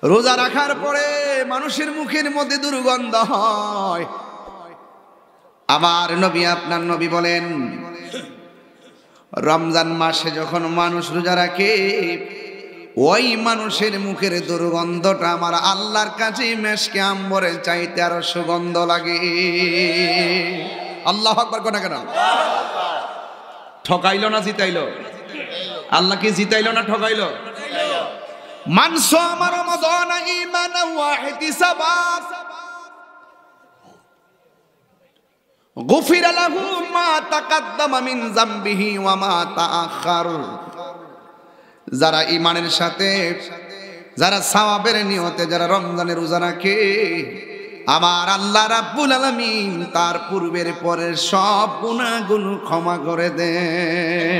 রোজা রাখার পরে মানুষের মুখের মধ্যে দুর্গন্ধ হয়। আমার নবী, আপনার নবী বলেন, রমজান মাসে যখন মানুষ রোজা রাখে, ওই মানুষের মুখের দুর্গন্ধটা আমার আল্লাহর কাছে মেশকে আম্বরের চাইতে আরো সুগন্ধ লাগে। আল্লাহু আকবার কোনা কেন? ঠকাইলো না জিতাইলো? আল্লাহ কি জিতাইলো না ঠকাইলো? মান সামা রমাদান ঈমানান ওয়া ইহতিসাবান গুফিরা লাহু মা তাকাদ্দামা মিন যামবিহি ওয়া মা তাআখার। যারা ঈমানের সাথে, যারা সওয়াবের নিয়তে যারা রমজানের রোজা রাখে, আমার আল্লাহ রাব্বুল আলামিন তার পূর্বের পরের সব গুনাহগুলো ক্ষমা করে দেন।